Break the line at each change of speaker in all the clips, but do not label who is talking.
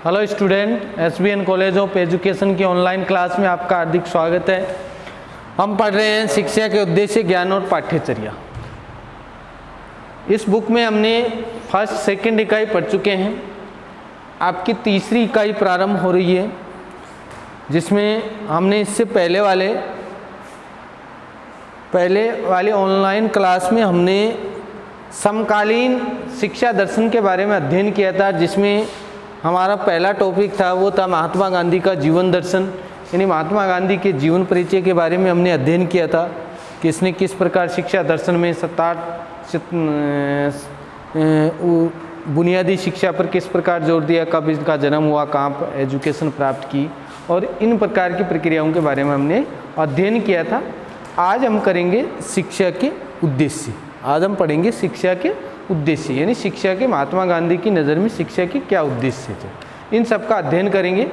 Hello student, SBN college of education की online class में आपका हार्दिक स्वागत है। हम पढ़ रहे हैं शिक्षा के उद्देश्य, ज्ञान और पाठ्यचर्या। इस बुक में हमने फर्स्ट सेकंड इकाई पढ़ चुके हैं। आपकी तीसरी इकाई प्रारंभ हो रही है, जिसमें हमने इससे पहले वाले ऑनलाइन क्लास में हमने समकालीन शिक्षा दर्शन के बारे में अध्ययन किया था, जिसमें हमारा पहला टॉपिक था वो था महात्मा गांधी का जीवन दर्शन, यानी महात्मा गांधी के जीवन परिचय के बारे में हमने अध्ययन किया था कि इसने किस प्रकार शिक्षा दर्शन में 7-8 बुनियादी शिक्षा पर किस प्रकार जोर दिया, कब इसका जन्म हुआ, कहाँ पर एजुकेशन प्राप्त की, और इन प्रकार की प्रक्रियाओं के बारे में हमने अध्ययन किया था। आज हम करेंगे शिक्षा के उद्देश्य। आज हम पढ़ेंगे शिक्षा के उद्देश्य, यानी शिक्षा के महात्मा गांधी की नज़र में शिक्षा के क्या उद्देश्य थे, इन सब का अध्ययन करेंगे।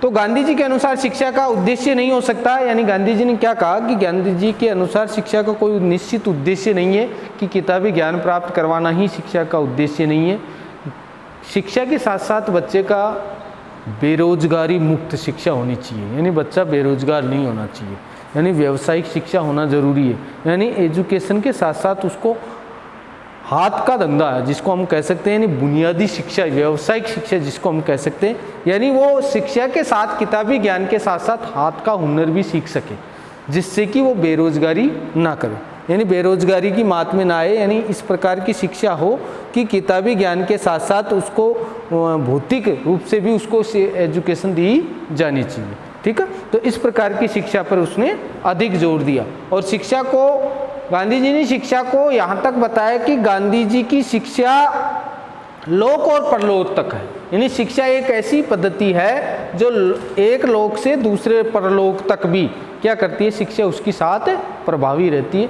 तो गांधी जी के अनुसार शिक्षा का उद्देश्य नहीं हो सकता, यानी गांधी जी ने क्या कहा कि गांधी जी के अनुसार शिक्षा का कोई निश्चित उद्देश्य नहीं है कि किताबी ज्ञान प्राप्त करवाना ही शिक्षा का उद्देश्य नहीं है। शिक्षा के साथ साथ बच्चे का बेरोजगारी मुक्त शिक्षा होनी चाहिए, यानी बच्चा बेरोजगार नहीं होना चाहिए, यानी व्यावसायिक शिक्षा होना ज़रूरी है। यानी एजुकेशन के साथ साथ उसको हाथ का धंधा है जिसको हम कह सकते हैं, यानी बुनियादी शिक्षा, व्यावसायिक शिक्षा जिसको हम कह सकते हैं, यानी वो शिक्षा के साथ किताबी ज्ञान के साथ साथ हाथ का हुनर भी सीख सके, जिससे कि वो बेरोजगारी ना करे, यानी बेरोजगारी की मात में ना आए। यानी इस प्रकार की शिक्षा हो कि किताबी ज्ञान के साथ साथ उसको भौतिक रूप से भी उसको एजुकेशन दी जानी चाहिए। ठीक है, तो इस प्रकार की शिक्षा पर उसने अधिक जोर दिया। और शिक्षा को गांधी जी ने शिक्षा को यहाँ तक बताया कि गांधी जी की शिक्षा लोक और परलोक तक है, यानी शिक्षा एक ऐसी पद्धति है जो एक लोक से दूसरे परलोक तक भी क्या करती है, शिक्षा उसके साथ प्रभावी रहती है।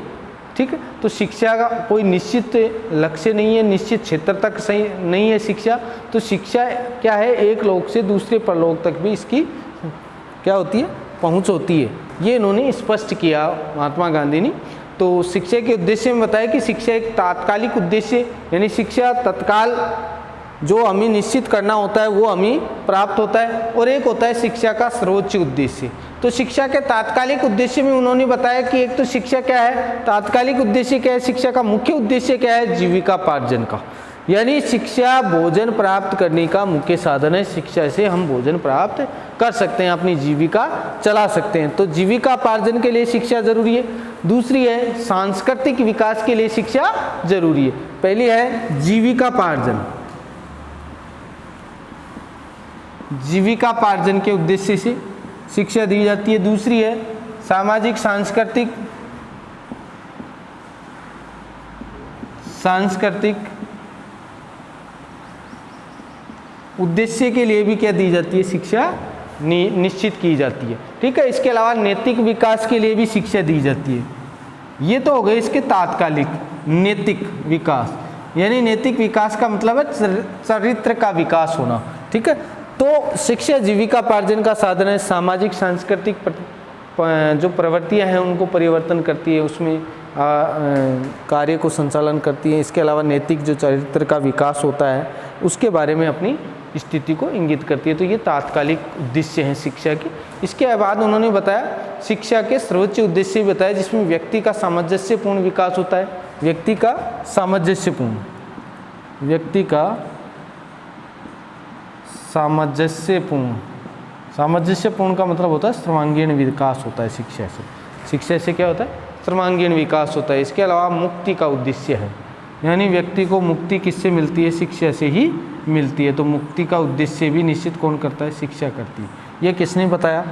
ठीक है, तो शिक्षा का कोई निश्चित लक्ष्य नहीं है, निश्चित क्षेत्र तक सही नहीं है शिक्षा। तो शिक्षा क्या है, एक लोक से दूसरे परलोक तक भी इसकी क्या होती है, पहुँच होती है। ये इन्होंने स्पष्ट किया महात्मा गांधी ने। तो शिक्षा के उद्देश्य में बताया कि शिक्षा एक तात्कालिक उद्देश्य, यानी शिक्षा तत्काल जो हमें निश्चित करना होता है वो हमें प्राप्त होता है, और एक होता है शिक्षा का सर्वोच्च उद्देश्य। तो शिक्षा के तात्कालिक उद्देश्य में उन्होंने बताया कि एक तो शिक्षा क्या है, तात्कालिक उद्देश्य क्या है, शिक्षा का मुख्य उद्देश्य क्या है, जीविकापार्जन का, यानी शिक्षा भोजन प्राप्त करने का मुख्य साधन है। शिक्षा से हम भोजन प्राप्त कर सकते हैं, अपनी जीविका चला सकते हैं। तो जीविकापार्जन के लिए शिक्षा जरूरी है। दूसरी है सांस्कृतिक विकास के लिए शिक्षा जरूरी है। पहली है जीविकापार्जन, जीविकापार्जन के उद्देश्य से शिक्षा दी जाती है। दूसरी है सामाजिक सांस्कृतिक उद्देश्य के लिए भी क्या दी जाती है, शिक्षा निश्चित की जाती है। ठीक है, इसके अलावा नैतिक विकास के लिए भी शिक्षा दी जाती है। ये तो हो गए इसके तात्कालिक। नैतिक विकास, यानी नैतिक विकास का मतलब है चरित्र का विकास होना। ठीक है, तो शिक्षा जीविकापार्जन का साधन है। सामाजिक सांस्कृतिक जो प्रवृत्तियां हैं उनको परिवर्तन करती है, उसमें कार्य को संचालन करती है। इसके अलावा नैतिक जो चरित्र का विकास होता है उसके बारे में अपनी स्थिति को इंगित करती है। तो ये तात्कालिक उद्देश्य हैं शिक्षा के। इसके बाद उन्होंने बताया शिक्षा के सर्वोच्च उद्देश्य बताया, जिसमें व्यक्ति का सामंजस्यपूर्ण विकास होता है। व्यक्ति का सामंजस्यपूर्ण का मतलब होता है सर्वांगीण विकास होता है। शिक्षा से क्या होता है, सर्वांगीण विकास होता है। इसके अलावा मुक्ति का उद्देश्य है, यानी व्यक्ति को मुक्ति किससे मिलती है, शिक्षा से ही मिलती है। तो मुक्ति का उद्देश्य भी निश्चित कौन करता है, शिक्षा करती है। ये किसने बताया,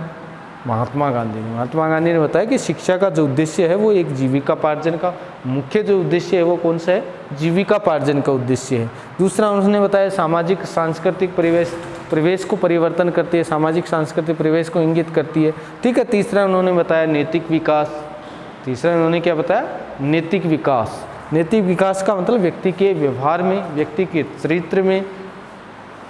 महात्मा गांधी ने। महात्मा गांधी ने बताया कि शिक्षा का जो उद्देश्य है वो एक जीविकापार्जन का मुख्य जो उद्देश्य है वो कौन सा है, जीविकापार्जन का उद्देश्य है। दूसरा उन्होंने बताया सामाजिक सांस्कृतिक परिवेश को परिवर्तन करती है, सामाजिक सांस्कृतिक परिवेश को इंगित करती है। ठीक है, तीसरा उन्होंने बताया नैतिक विकास। तीसरा उन्होंने क्या बताया, नैतिक विकास। नैतिक विकास का मतलब व्यक्ति के व्यवहार में, व्यक्ति के चरित्र में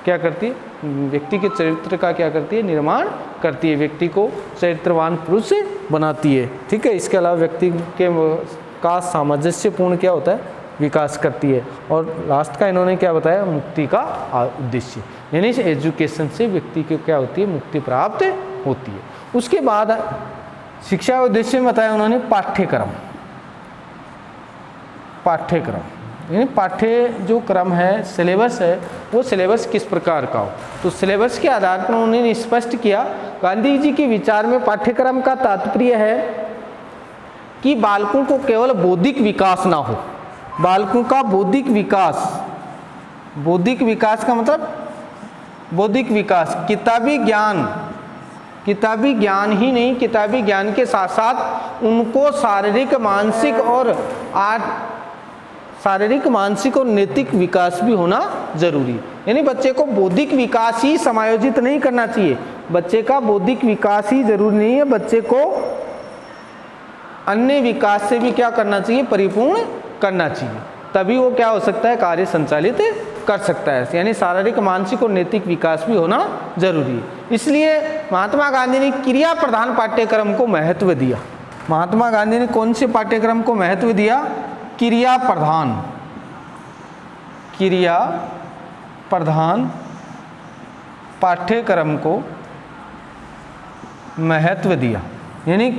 क्या करती है, व्यक्ति के चरित्र का क्या करती है, निर्माण करती है, व्यक्ति को चरित्रवान पुरुष बनाती है। ठीक है, इसके अलावा व्यक्ति के का सामंजस्यपूर्ण क्या होता है, विकास करती है। और लास्ट का इन्होंने क्या बताया, मुक्ति का उद्देश्य, यानी इस एजुकेशन से व्यक्ति को क्या होती है, मुक्ति प्राप्त होती है। उसके बाद शिक्षा का उद्देश्य में बताया उन्होंने पाठ्यक्रम। पाठ्यक्रम यानी पाठ्य जो क्रम है, सिलेबस है, वो सिलेबस किस प्रकार का हो। तो सिलेबस के आधार पर उन्होंने स्पष्ट किया, गांधी जी के विचार में पाठ्यक्रम का तात्पर्य है कि बालकों को केवल बौद्धिक विकास ना हो, बालकों का बौद्धिक विकास, बौद्धिक विकास का मतलब बौद्धिक विकास, किताबी ज्ञान ही नहीं, किताबी ज्ञान के साथ साथ उनको शारीरिक मानसिक और नैतिक विकास भी होना जरूरी है। यानी बच्चे को बौद्धिक विकास ही समायोजित नहीं करना चाहिए, बच्चे का बौद्धिक विकास ही जरूरी नहीं है, बच्चे को अन्य विकास से भी क्या करना चाहिए, परिपूर्ण करना चाहिए, तभी वो क्या हो सकता है, कार्य संचालित कर सकता है। यानी शारीरिक, मानसिक और नैतिक विकास भी होना जरूरी है। इसलिए महात्मा गांधी ने क्रिया प्रधान पाठ्यक्रम को महत्व दिया। महात्मा गांधी ने कौन से पाठ्यक्रम को महत्व दिया, क्रिया प्रधान पाठ्यक्रम को महत्व दिया। यानी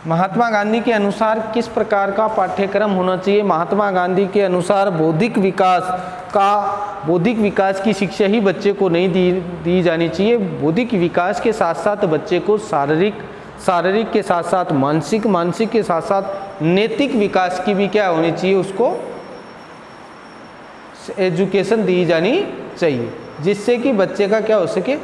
महात्मा गांधी के अनुसार किस प्रकार का पाठ्यक्रम होना चाहिए, महात्मा गांधी के अनुसार बौद्धिक विकास की शिक्षा ही बच्चे को नहीं दी जानी चाहिए, बौद्धिक विकास के साथ साथ बच्चे को शारीरिक के साथ साथ मानसिक के साथ साथ नैतिक विकास की भी क्या होनी चाहिए, उसको एजुकेशन दी जानी चाहिए, जिससे कि बच्चे का क्या हो सके,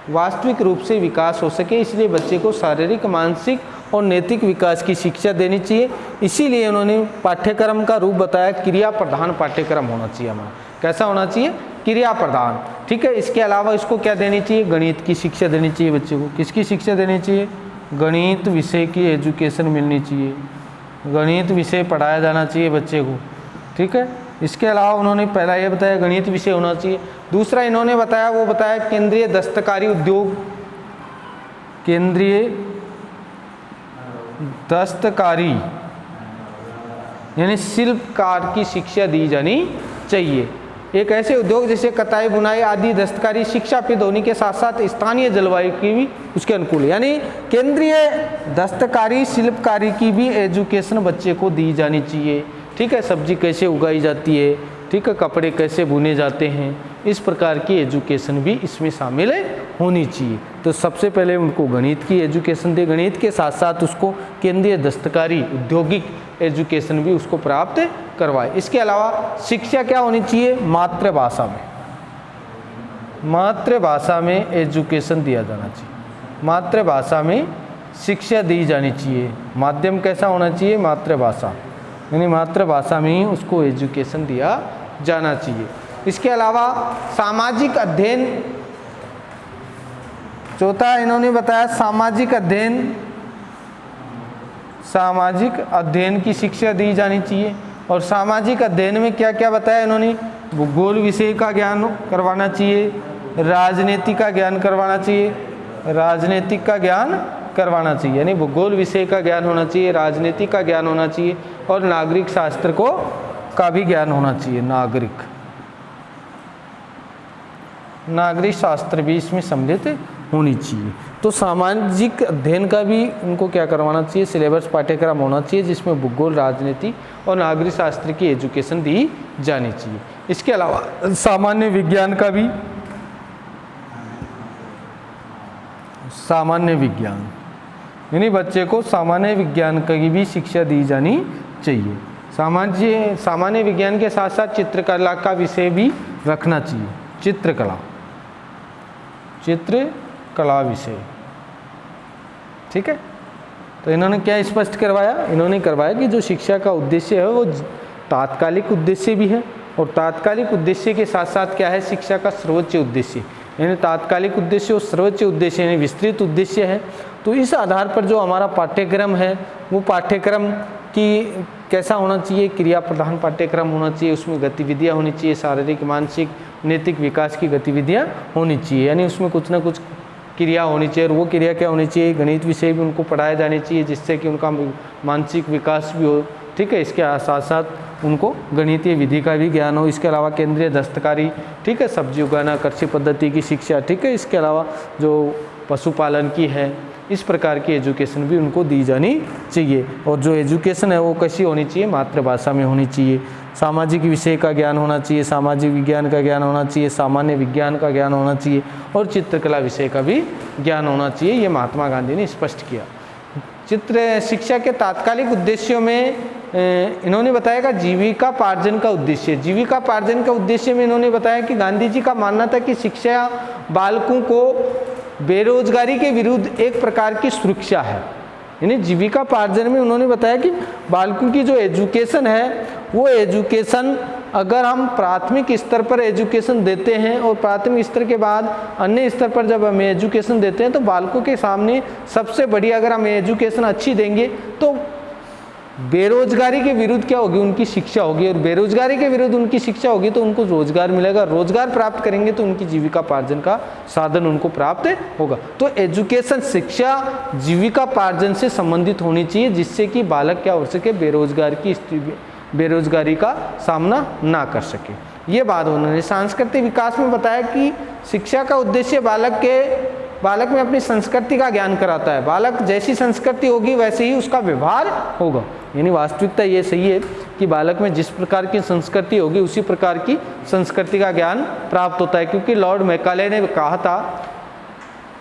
वास्तविक रूप से विकास हो सके। इसलिए बच्चे को शारीरिक, मानसिक और नैतिक विकास की शिक्षा देनी चाहिए। इसीलिए उन्होंने पाठ्यक्रम का रूप बताया, क्रिया प्रधान पाठ्यक्रम होना चाहिए हमारा। कैसा होना चाहिए, क्रिया प्रधान, ठीक है। इसके अलावा इसको क्या देनी चाहिए, गणित की शिक्षा देनी चाहिए बच्चे को। किसकी शिक्षा देनी चाहिए, गणित विषय की एजुकेशन मिलनी चाहिए, गणित विषय पढ़ाया जाना चाहिए बच्चे को, ठीक है। इसके अलावा उन्होंने पहला ये बताया गणित विषय होना चाहिए। दूसरा इन्होंने बताया, वो बताया केंद्रीय दस्तकारी उद्योग, केंद्रीय दस्तकारी यानी शिल्पकार की शिक्षा दी जानी चाहिए। एक ऐसे उद्योग जैसे कताई, बुनाई आदि दस्तकारी शिक्षाप्रद होने के साथ साथ स्थानीय जलवायु की भी उसके अनुकूल, यानी केंद्रीय दस्तकारी शिल्पकारी की भी एजुकेशन बच्चे को दी जानी चाहिए, ठीक है। सब्जी कैसे उगाई जाती है, ठीक है, कपड़े कैसे बुने जाते हैं, इस प्रकार की एजुकेशन भी इसमें शामिल होनी चाहिए। तो सबसे पहले उनको गणित की एजुकेशन दे, गणित के साथ साथ उसको केंद्रीय दस्तकारी औद्योगिक एजुकेशन भी उसको प्राप्त करवाए। इसके अलावा शिक्षा क्या होनी चाहिए, मातृभाषा में एजुकेशन दिया जाना चाहिए, मातृभाषा में शिक्षा दी जानी चाहिए। माध्यम कैसा होना चाहिए, मातृभाषा, यानी मातृभाषा में ही उसको एजुकेशन दिया जाना चाहिए। इसके अलावा सामाजिक अध्ययन, चौथा इन्होंने बताया सामाजिक अध्ययन की शिक्षा दी जानी चाहिए। और सामाजिक अध्ययन में क्या क्या बताया इन्होंने, भूगोल विषय का ज्ञान करवाना चाहिए, राजनीति का ज्ञान करवाना चाहिए, राजनीतिक का ज्ञान करवाना चाहिए, यानी भूगोल विषय का ज्ञान होना चाहिए, राजनीति का ज्ञान होना चाहिए और नागरिक शास्त्र का भी ज्ञान होना चाहिए। नागरिक शास्त्र भी इसमें सम्मिलित होनी चाहिए। तो सामाजिक अध्ययन का भी उनको क्या करवाना चाहिए, सिलेबस पाठ्यक्रम होना चाहिए जिसमें भूगोल, राजनीति और नागरिक शास्त्र की एजुकेशन दी जानी चाहिए। इसके अलावा सामान्य विज्ञान का भी, सामान्य विज्ञान यानी बच्चे को सामान्य विज्ञान की भी शिक्षा दी जानी चाहिए। सामान्य विज्ञान के साथ साथ चित्रकला का विषय भी रखना चाहिए, चित्रकला विषय, ठीक है। तो इन्होंने क्या स्पष्ट करवाया, इन्होंने करवाया कि जो शिक्षा का उद्देश्य है वो तात्कालिक उद्देश्य भी है और तात्कालिक उद्देश्य के साथ साथ क्या है, शिक्षा का सर्वोच्च उद्देश्य, यानी तात्कालिक उद्देश्य और सर्वोच्च उद्देश्य यानी विस्तृत उद्देश्य है। तो इस आधार पर जो हमारा पाठ्यक्रम है वो पाठ्यक्रम की कैसा होना चाहिए, क्रिया प्रधान पाठ्यक्रम होना चाहिए, उसमें गतिविधियाँ होनी चाहिए, शारीरिक, मानसिक, नैतिक विकास की गतिविधियाँ होनी चाहिए, यानी उसमें कुछ ना कुछ क्रिया होनी चाहिए। और वो क्रिया क्या होनी चाहिए, गणित विषय भी उनको पढ़ाया जानी चाहिए जिससे कि उनका मानसिक विकास भी हो, ठीक है। इसके साथ साथ उनको गणितीय विधि का भी ज्ञान हो, इसके अलावा केंद्रीय दस्तकारी, ठीक है, सब्जी उगाना, कृषि पद्धति की शिक्षा, ठीक है, इसके अलावा जो पशुपालन की है, इस प्रकार की एजुकेशन भी उनको दी जानी चाहिए। और जो एजुकेशन है वो कैसी होनी चाहिए, मातृभाषा में होनी चाहिए। सामाजिक विषय का ज्ञान होना चाहिए, सामाजिक विज्ञान का ज्ञान होना चाहिए, सामान्य विज्ञान का ज्ञान होना चाहिए और चित्रकला विषय का भी ज्ञान होना चाहिए। ये महात्मा गांधी ने स्पष्ट किया। चित्र शिक्षा के तात्कालिक उद्देश्यों में इन्होंने बताया कि जीविका पार्जन का उद्देश्य, जीविका पार्जन का उद्देश्य में इन्होंने बताया कि गांधी जी का मानना था कि शिक्षा बालकों को बेरोजगारी के विरुद्ध एक प्रकार की सुरक्षा है। यानी जीविका पार्जन में उन्होंने बताया कि बालकों की जो एजुकेशन है वो एजुकेशन अगर हम प्राथमिक स्तर पर एजुकेशन देते हैं और प्राथमिक स्तर के बाद अन्य स्तर पर जब हम एजुकेशन देते हैं तो बालकों के सामने सबसे बड़ी, अगर हम एजुकेशन अच्छी देंगे तो बेरोजगारी के विरुद्ध क्या होगी, उनकी शिक्षा होगी, और बेरोजगारी के विरुद्ध उनकी शिक्षा होगी तो उनको रोजगार मिलेगा, रोजगार प्राप्त करेंगे तो उनकी जीविका पार्जन का साधन उनको प्राप्त होगा। तो एजुकेशन, शिक्षा जीविका पार्जन से संबंधित होनी चाहिए, जिससे कि बालक क्या हो सके, बेरोजगारी का सामना ना कर सके। ये बात उन्होंने सांस्कृतिक विकास में बताया कि शिक्षा का उद्देश्य बालक में अपनी संस्कृति का ज्ञान कराता है। बालक जैसी संस्कृति होगी वैसे ही उसका व्यवहार होगा। यानी वास्तविकता ये सही है कि बालक में जिस प्रकार की संस्कृति होगी उसी प्रकार की संस्कृति का ज्ञान प्राप्त होता है। क्योंकि लॉर्ड मैकाले ने कहा था,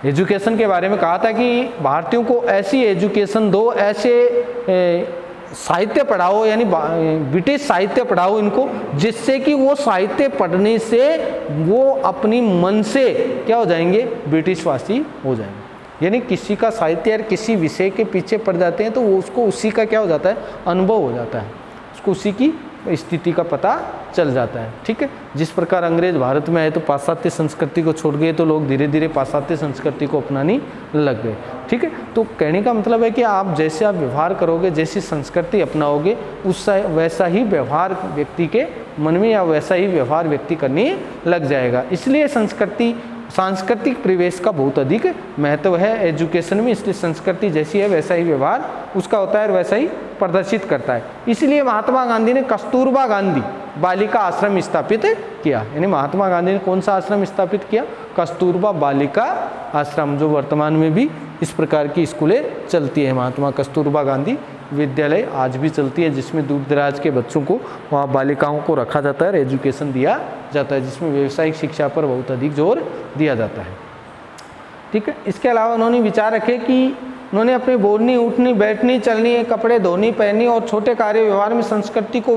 एजुकेशन के बारे में कहा था कि भारतीयों को ऐसी एजुकेशन दो, ऐसे साहित्य पढ़ाओ, यानी ब्रिटिश साहित्य पढ़ाओ इनको, जिससे कि वो साहित्य पढ़ने से वो अपनी मन से क्या हो जाएंगे, ब्रिटिशवासी हो जाएंगे। यानी किसी का साहित्य या किसी विषय के पीछे पड़ जाते हैं तो वो उसको उसी का क्या हो जाता है, अनुभव हो जाता है, उसको उसी की स्थिति का पता चल जाता है। ठीक है। जिस प्रकार अंग्रेज भारत में आए तो पाश्चात्य संस्कृति को छोड़ गए तो लोग धीरे धीरे पाश्चात्य संस्कृति को अपनाने लग गए। ठीक है। तो कहने का मतलब है कि आप जैसे आप व्यवहार करोगे, जैसी संस्कृति अपनाओगे, उससे वैसा ही व्यवहार व्यक्ति के मन में या वैसा ही व्यवहार व्यक्ति करने लग जाएगा। इसलिए सांस्कृतिक परिवेश का बहुत अधिक महत्व है एजुकेशन में। इसलिए संस्कृति जैसी है वैसा ही व्यवहार उसका होता है और वैसा ही प्रदर्शित करता है। इसलिए महात्मा गांधी ने कस्तूरबा गांधी बालिका आश्रम स्थापित किया। यानी महात्मा गांधी ने कौन सा आश्रम स्थापित किया, कस्तूरबा बालिका आश्रम, जो वर्तमान में भी इस प्रकार की स्कूलें चलती है। महात्मा कस्तूरबा गांधी विद्यालय आज भी चलती है, जिसमें दूर दराज के बच्चों को, वहाँ बालिकाओं को रखा जाता है और एजुकेशन दिया जाता है, जिसमें व्यावसायिक शिक्षा पर बहुत अधिक जोर दिया जाता है। ठीक है। इसके अलावा उन्होंने विचार रखे कि उन्होंने अपनी बोलनी, उठनी, बैठनी, चलनी, कपड़े धोनी, पहननी और छोटे कार्य व्यवहार में संस्कृति को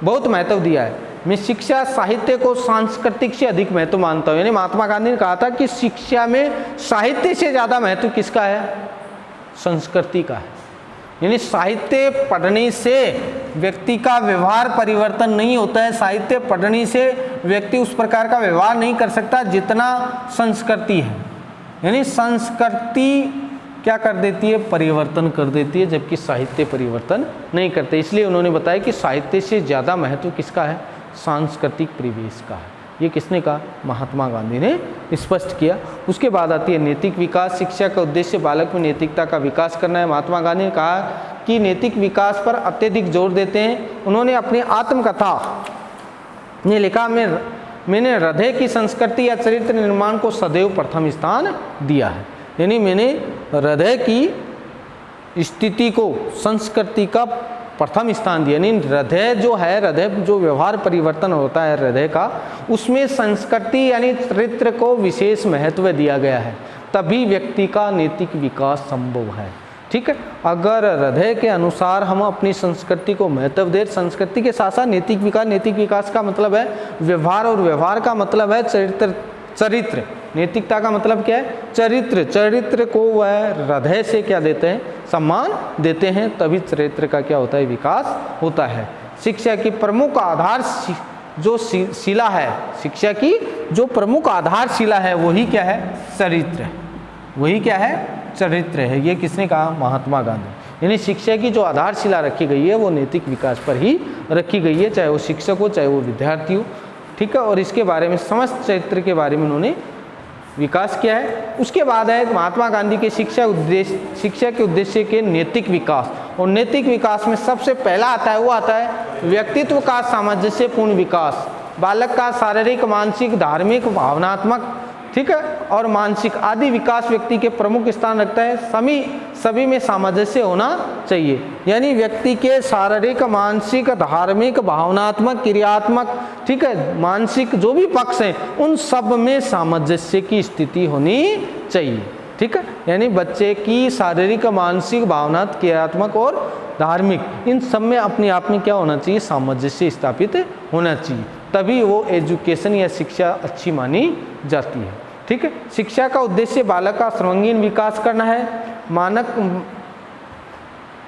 बहुत महत्व दिया है। मैं शिक्षा साहित्य को सांस्कृतिक से अधिक महत्व मानता हूँ। यानी महात्मा गांधी ने कहा था कि शिक्षा में साहित्य से ज़्यादा महत्व किसका है, संस्कृति का है। यानी साहित्य पढ़ने से व्यक्ति का व्यवहार परिवर्तन नहीं होता है, साहित्य पढ़ने से व्यक्ति उस प्रकार का व्यवहार नहीं कर सकता जितना संस्कृति है। यानी संस्कृति क्या कर देती है, परिवर्तन कर देती है, जबकि साहित्य परिवर्तन नहीं करते। इसलिए उन्होंने बताया कि साहित्य से ज़्यादा महत्व किसका है, सांस्कृतिक परिवेश का है। ये किसने कहा, महात्मा गांधी ने स्पष्ट किया। उसके बाद आती है नैतिक विकास। शिक्षा का उद्देश्य बालक में नैतिकता का विकास करना है। महात्मा गांधी ने कहा कि नैतिक विकास पर अत्यधिक जोर देते हैं। उन्होंने अपनी आत्मकथा ने लिखा, मैंने हृदय की संस्कृति या चरित्र निर्माण को सदैव प्रथम स्थान दिया है। यानी मैंने हृदय की स्थिति को, संस्कृति का प्रथम स्थान दिया। यानी हृदय जो है, हृदय जो व्यवहार परिवर्तन होता है हृदय का, उसमें संस्कृति यानी चरित्र को विशेष महत्व दिया गया है, तभी व्यक्ति का नैतिक विकास संभव है। ठीक है। अगर हृदय के अनुसार हम अपनी संस्कृति को महत्व दें, संस्कृति के साथ साथ नैतिक विकास का मतलब है व्यवहार, और व्यवहार का मतलब है चरित्र। नैतिकता का मतलब क्या है, चरित्र को वह हृदय से क्या देते हैं, सम्मान देते हैं, तभी चरित्र का क्या होता है, विकास होता है। शिक्षा की प्रमुख आधार जो शिला है, शिक्षा की जो प्रमुख आधारशिला है वही क्या है, चरित्र। वही क्या है, चरित्र है। ये किसने कहा, महात्मा गांधी। यानी शिक्षा की जो आधारशिला रखी गई है वो नैतिक विकास पर ही रखी गई है, चाहे वो शिक्षक हो चाहे वो विद्यार्थी हो। ठीक है। और इसके बारे में समस्त चरित्र के बारे में उन्होंने विकास किया है। उसके बाद है महात्मा गांधी के शिक्षा के उद्देश्य के नैतिक विकास। और नैतिक विकास में सबसे पहला आता है वो आता है व्यक्तित्व का सामंजस्यपूर्ण विकास। बालक का शारीरिक, मानसिक, धार्मिक, भावनात्मक, ठीक है, और मानसिक आदि विकास व्यक्ति के प्रमुख स्थान रखता है। सभी में सामंजस्य होना चाहिए, यानी व्यक्ति के शारीरिक, मानसिक, धार्मिक, भावनात्मक, क्रियात्मक, ठीक है, मानसिक जो भी पक्ष हैं उन सब में सामंजस्य की स्थिति होनी चाहिए। ठीक है, यानी बच्चे की शारीरिक, मानसिक, भावनात्मक, क्रियात्मक और धार्मिक इन सब में अपने आप में क्या होना चाहिए, सामंजस्य स्थापित होना चाहिए, तभी वो एजुकेशन या शिक्षा अच्छी मानी जाती है। ठीक है, शिक्षा का उद्देश्य बालक का सर्वांगीण विकास करना है।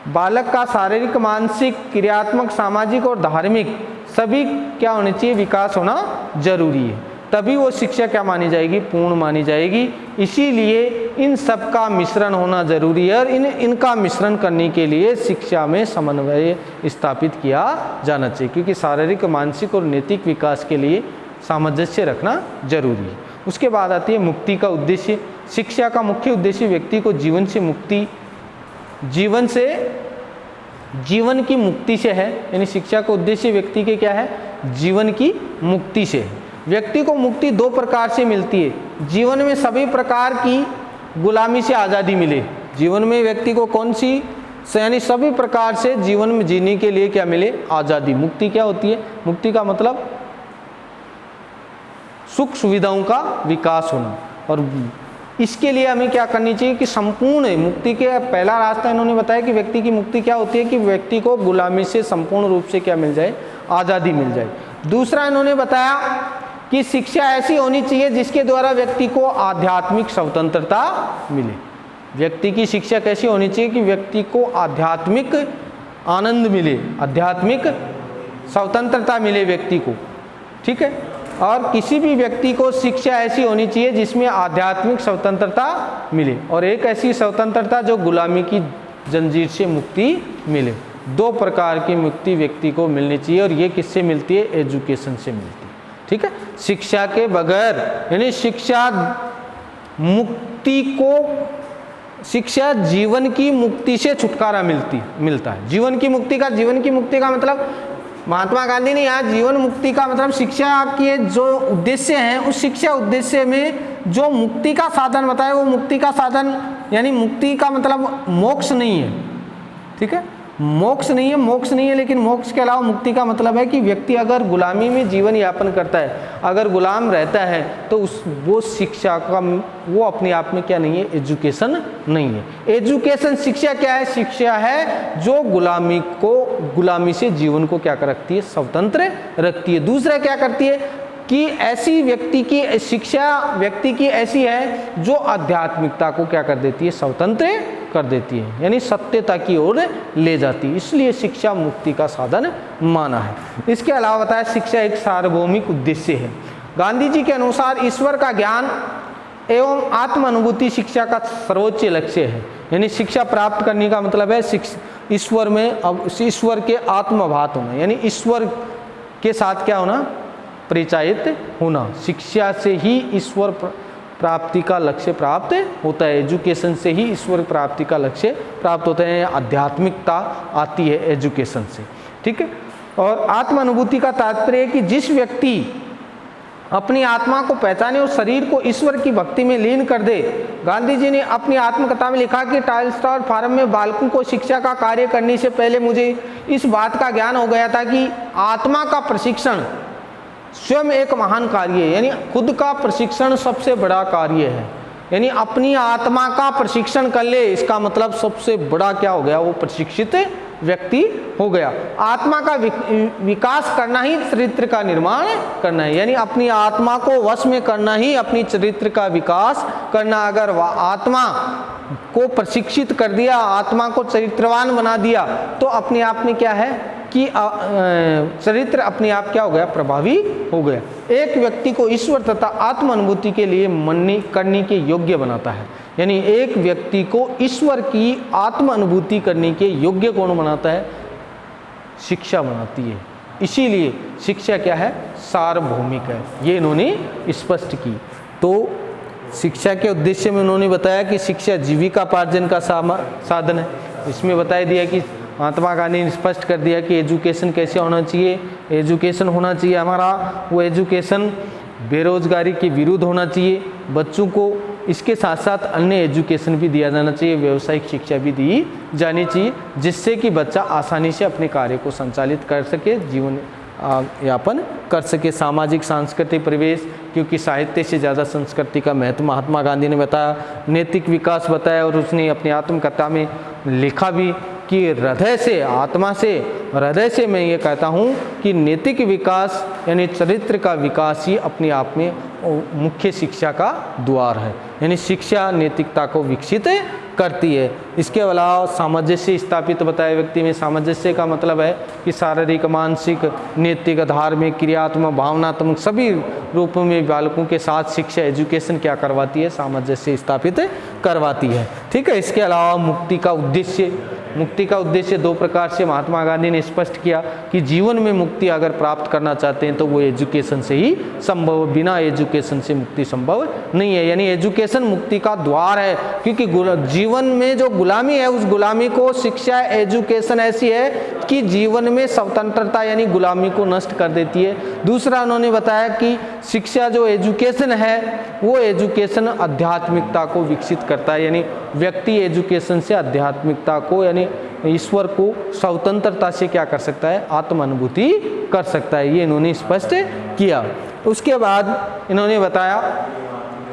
बालक का शारीरिक, मानसिक, क्रियात्मक, सामाजिक और धार्मिक सभी क्या होने चाहिए, विकास होना जरूरी है, तभी वो शिक्षा क्या मानी जाएगी, पूर्ण मानी जाएगी। इसीलिए इन सब का मिश्रण होना जरूरी है और इनका मिश्रण करने के लिए शिक्षा में समन्वय स्थापित किया जाना चाहिए, क्योंकि शारीरिक, मानसिक और नैतिक विकास के लिए सामंजस्य रखना जरूरी है। उसके बाद आती है मुक्ति का उद्देश्य। शिक्षा का मुख्य उद्देश्य व्यक्ति को जीवन की मुक्ति से है, यानी शिक्षा का उद्देश्य व्यक्ति के क्या है, जीवन की मुक्ति से है। व्यक्ति को मुक्ति दो प्रकार से मिलती है। जीवन में सभी प्रकार की गुलामी से आज़ादी मिले। जीवन में व्यक्ति को कौन सी, यानी सभी प्रकार से जीवन में जीने के लिए क्या मिले, आज़ादी। मुक्ति क्या होती है, मुक्ति का मतलब सुख सुविधाओं का विकास होना, और इसके लिए हमें क्या करनी चाहिए कि संपूर्ण मुक्ति के पहला रास्ता इन्होंने बताया कि व्यक्ति की मुक्ति क्या होती है कि व्यक्ति को गुलामी से संपूर्ण रूप से क्या मिल जाए, आज़ादी मिल जाए। दूसरा इन्होंने बताया कि शिक्षा ऐसी होनी चाहिए जिसके द्वारा व्यक्ति को आध्यात्मिक स्वतंत्रता मिले। व्यक्ति की शिक्षा कैसी होनी चाहिए कि व्यक्ति को आध्यात्मिक आनंद मिले, आध्यात्मिक स्वतंत्रता मिले व्यक्ति को। ठीक है, और किसी भी व्यक्ति को शिक्षा ऐसी होनी चाहिए जिसमें आध्यात्मिक स्वतंत्रता मिले, और एक ऐसी स्वतंत्रता जो गुलामी की जंजीर से मुक्ति मिले। दो प्रकार की मुक्ति व्यक्ति को मिलनी चाहिए, और ये किससे मिलती है, एजुकेशन से मिलती है। ठीक है, शिक्षा के बगैर, यानी शिक्षा जीवन की मुक्ति से छुटकारा मिलता है। जीवन की मुक्ति का मतलब महात्मा गांधी ने यहाँ जीवन मुक्ति का मतलब शिक्षा के जो उद्देश्य हैं उस शिक्षा उद्देश्य में जो मुक्ति का साधन बताया, वो मुक्ति का साधन यानी मुक्ति का मतलब मोक्ष नहीं है। ठीक है, मोक्ष नहीं है, लेकिन मोक्ष के अलावा मुक्ति का मतलब है कि व्यक्ति अगर गुलामी में जीवन यापन करता है, अगर गुलाम रहता है, तो वो शिक्षा का वो अपने आप में क्या नहीं है, एजुकेशन नहीं है। एजुकेशन शिक्षा क्या है, शिक्षा है जो गुलामी से जीवन को क्या रखती है, स्वतंत्र रखती है। दूसरा क्या करती है कि ऐसी व्यक्ति की शिक्षा व्यक्ति की ऐसी है जो आध्यात्मिकता को क्या कर देती है, स्वतंत्र कर देती है, यानी सत्यता की ओर ले जाती है। इसलिए शिक्षा मुक्ति का साधन माना है। इसके अलावा बताया शिक्षा एक सार्वभौमिक उद्देश्य है। गांधी जी के अनुसार ईश्वर का ज्ञान एवं आत्म अनुभूति शिक्षा का सर्वोच्च लक्ष्य है। यानी शिक्षा प्राप्त करने का मतलब है ईश्वर में, अब ईश्वर के आत्मभात होना, यानी ईश्वर के साथ क्या होना, परिचायित होना। शिक्षा से ही ईश्वर प्राप्ति का लक्ष्य प्राप्त होता है, एजुकेशन से ही ईश्वर प्राप्ति का लक्ष्य प्राप्त होता है। आध्यात्मिकता आती है एजुकेशन से। ठीक है, और आत्म अनुभूति का तात्पर्य है कि जिस व्यक्ति अपनी आत्मा को पहचाने और शरीर को ईश्वर की भक्ति में लीन कर दे। गांधी जी ने अपनी आत्मकथा में लिखा कि टाइलस्टार फार्म में बालकों को शिक्षा का कार्य करने से पहले मुझे इस बात का ज्ञान हो गया था कि आत्मा का प्रशिक्षण स्वयं एक महान कार्य है, यानी खुद का प्रशिक्षण सबसे बड़ा कार्य है। यानी अपनी आत्मा का प्रशिक्षण कर ले, इसका मतलब सबसे बड़ा क्या हो गया, वो प्रशिक्षित व्यक्ति हो गया। आत्मा का विकास करना ही चरित्र का निर्माण करना है, यानी अपनी आत्मा को वश में करना ही अपनी चरित्र का विकास करना। अगर वह आत्मा को प्रशिक्षित कर दिया, आत्मा को चरित्रवान बना दिया, तो अपने आप में क्या है कि चरित्र अपने आप क्या हो गया, प्रभावी हो गया। एक व्यक्ति को ईश्वर तथा आत्म अनुभूति के लिए मननी करने के योग्य बनाता है। यानी एक व्यक्ति को ईश्वर की आत्म अनुभूति करने के योग्य कौन बनाता है, शिक्षा बनाती है। इसीलिए शिक्षा क्या है, सार्वभौमिक है, ये इन्होंने स्पष्ट की। तो शिक्षा के उद्देश्य में उन्होंने बताया कि शिक्षा जीविकापार्जन का साधन है। इसमें बता दिया कि महात्मा गांधी ने स्पष्ट कर दिया कि एजुकेशन कैसे होना चाहिए। एजुकेशन होना चाहिए हमारा वो एजुकेशन बेरोजगारी के विरुद्ध होना चाहिए, बच्चों को इसके साथ साथ अन्य एजुकेशन भी दिया जाना चाहिए, व्यावसायिक शिक्षा भी दी जानी चाहिए, जिससे कि बच्चा आसानी से अपने कार्य को संचालित कर सके, जीवन यापन कर सके। सामाजिक सांस्कृतिक परिवेश, क्योंकि साहित्य से ज़्यादा संस्कृति का महत्व महात्मा गांधी ने बताया। नैतिक विकास बताया और उसने अपनी आत्मकथा में लिखा भी कि हृदय से, आत्मा से, हृदय से मैं ये कहता हूँ कि नैतिक विकास यानी चरित्र का विकास ही अपने आप में मुख्य शिक्षा का द्वार है। यानी शिक्षा नैतिकता को विकसित करती है। इसके अलावा सामंजस्य स्थापित बताया। व्यक्ति में सामंजस्य का मतलब है कि शारीरिक, मानसिक, नैतिक, धार्मिक, क्रियात्मक, भावनात्मक सभी रूपों में बालकों के साथ शिक्षा एजुकेशन क्या करवाती है, सामंजस्य स्थापित करवाती है। ठीक है। इसके अलावा मुक्ति का उद्देश्य, मुक्ति का उद्देश्य दो प्रकार से महात्मा गांधी ने स्पष्ट किया कि जीवन में मुक्ति अगर प्राप्त करना चाहते हैं तो वो एजुकेशन से ही संभव, बिना एजुकेशन से मुक्ति संभव नहीं है। यानी एजुकेशन मुक्ति का द्वार है, क्योंकि जीवन में जो गुलामी है उस गुलामी को शिक्षा, एजुकेशन ऐसी है कि जीवन में स्वतंत्रता यानी गुलामी को नष्ट कर देती है। दूसरा उन्होंने बताया कि शिक्षा जो एजुकेशन है वो एजुकेशन आध्यात्मिकता को विकसित करता है, यानी व्यक्ति एजुकेशन से आध्यात्मिकता को यानी ईश्वर को स्वतंत्रता से क्या कर सकता है, आत्म अनुभूति कर सकता है। ये इन्होंने स्पष्ट किया। उसके बाद इन्होंने बताया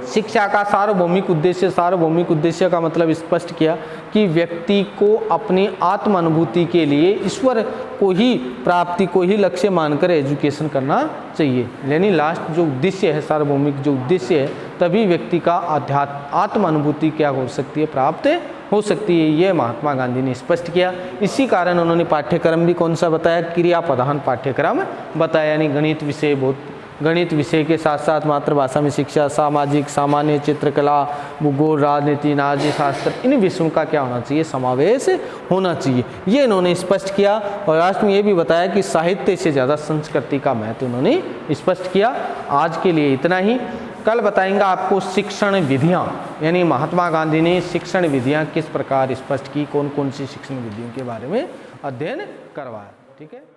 शिक्षा का सार्वभौमिक उद्देश्य। सार्वभौमिक उद्देश्य का मतलब स्पष्ट किया कि व्यक्ति को अपनी आत्म अनुभूति के लिए ईश्वर को ही, प्राप्ति को ही लक्ष्य मानकर एजुकेशन करना चाहिए। यानी लास्ट जो उद्देश्य है, सार्वभौमिक जो उद्देश्य है, तभी व्यक्ति का आत्म अनुभूति क्या हो सकती है, प्राप्त हो सकती है। ये महात्मा गांधी ने स्पष्ट किया। इसी कारण उन्होंने पाठ्यक्रम भी कौन सा बताया, क्रिया प्रधान पाठ्यक्रम बताया। यानी गणित विषय, गणित विषय के साथ साथ मातृभाषा में शिक्षा, सामाजिक, सामान्य, चित्रकला, भूगोल, राजनीति, नाजी शास्त्र, इन विषयों का क्या होना चाहिए, समावेश होना चाहिए। ये इन्होंने स्पष्ट किया। और लास्ट में ये भी बताया कि साहित्य से ज़्यादा संस्कृति का महत्व उन्होंने स्पष्ट किया। आज के लिए इतना ही। कल बताएंगे आपको शिक्षण विधियाँ, यानी महात्मा गांधी ने शिक्षण विधियाँ किस प्रकार स्पष्ट की, कौन कौन सी शिक्षण विधियों के बारे में अध्ययन करवाया। ठीक है।